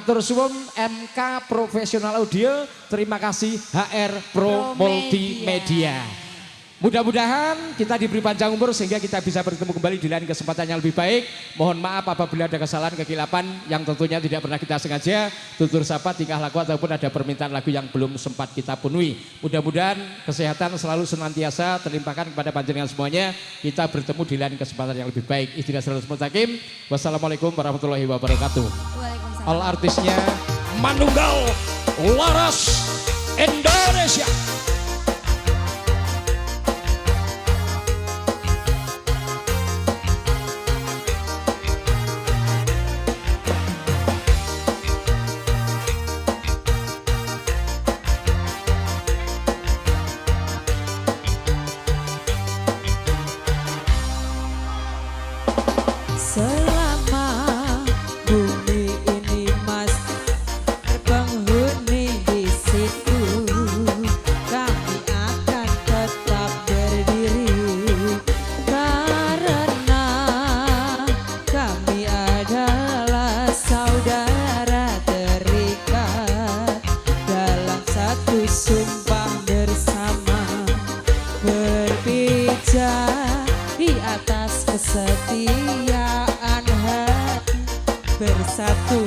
Matur suwun MK Profesional Audio, terima kasih HR Pro Multimedia. Mudah-mudahan kita diberi panjang umur sehingga kita bisa bertemu kembali di lain kesempatan yang lebih baik. Mohon maaf apabila ada kesalahan, kekilapan yang tentunya tidak pernah kita sengaja. Tutur sapa, tingkah laku ataupun ada permintaan lagu yang belum sempat kita penuhi. Mudah-mudahan kesehatan selalu senantiasa terlimpahkan kepada panjenengan semuanya. Kita bertemu di lain kesempatan yang lebih baik. Ihdinas siratal mustaqim. Wassalamualaikum warahmatullahi wabarakatuh. All artisnya Manunggal Laras Indonesia. Selama bumi ini masih berpenghuni di situ, kami akan tetap berdiri karena kami adalah saudara terikat dalam satu sumpah bersama, berpijak di atas kesetiaan hati, bersatu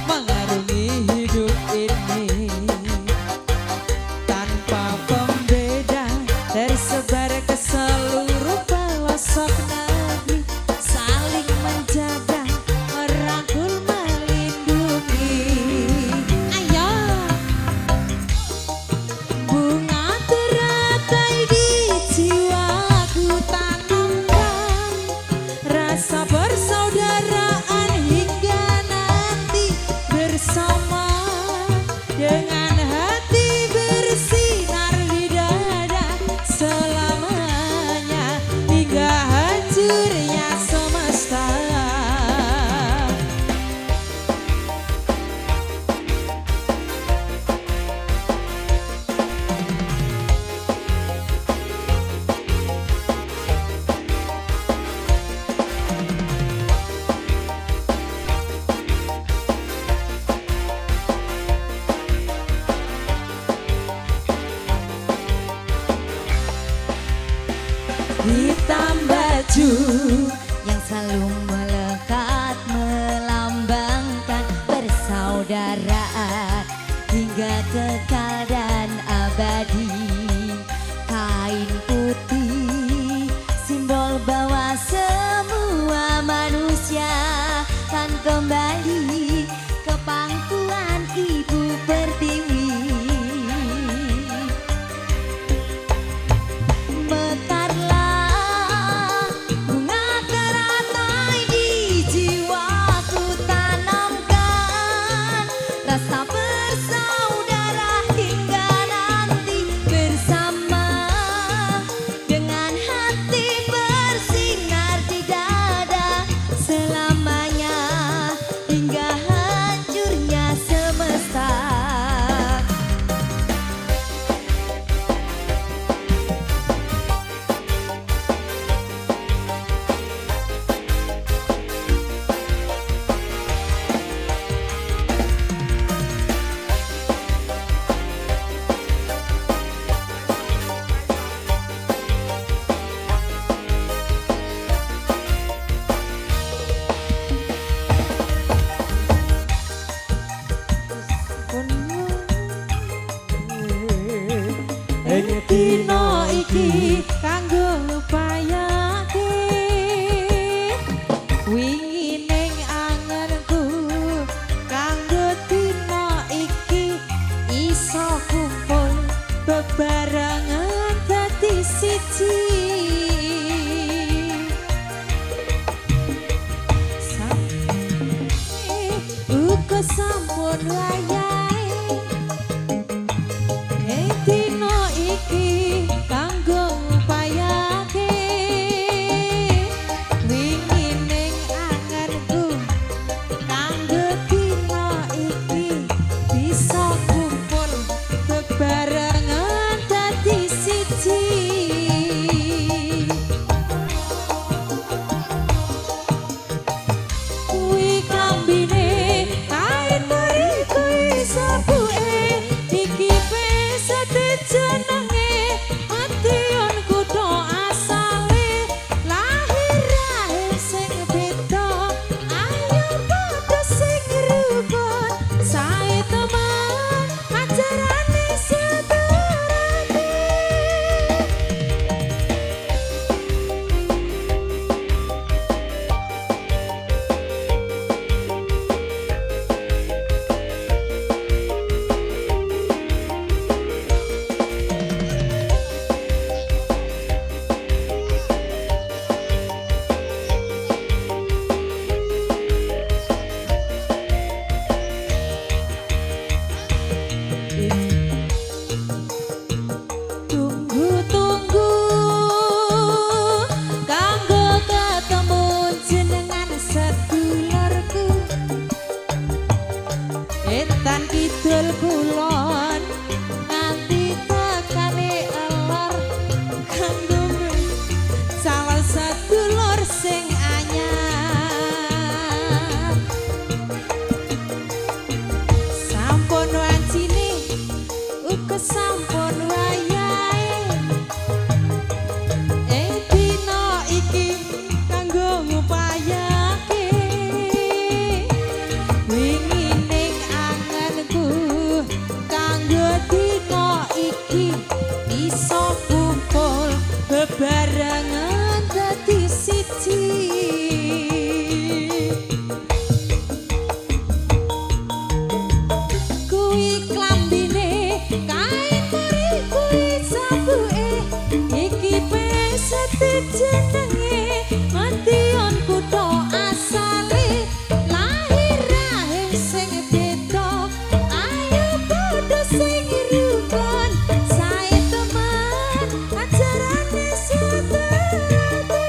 mengarungi hidup ini tanpa pembeda, tersebar ke seluruh pelosok negeri, saling menjaga, merangkul, melindungi. Ayo, bunga teratai di jiwaku, tanamkan rasa persaudaraan hingga nanti bersama, dengan hati bersinar di dada selamanya hingga hancurnya semesta. Hitam baju yang selalu melekat melambangkan persaudaraan hingga kekal dan abadi. Kain putih simbol bahwa semua manusia kan kembali ke pangkuan Ibu Pertiwi. Mekarlah bunga teratai di jenenge Madiun kutha asale lahir rahim sing beda ayo padha sing rukun sae temen ajarane sedati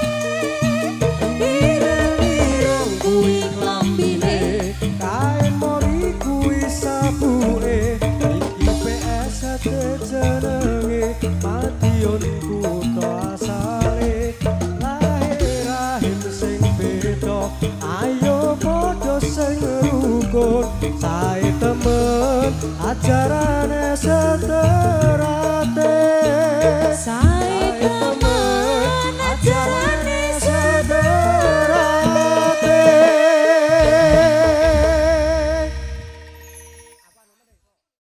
ireng kuwi klombine kain mori kuwi sabuke iki PS jenenge Madiun kutha asale lahir rahim sing beda ayo padha sing rukun sae temen ajarane sedaya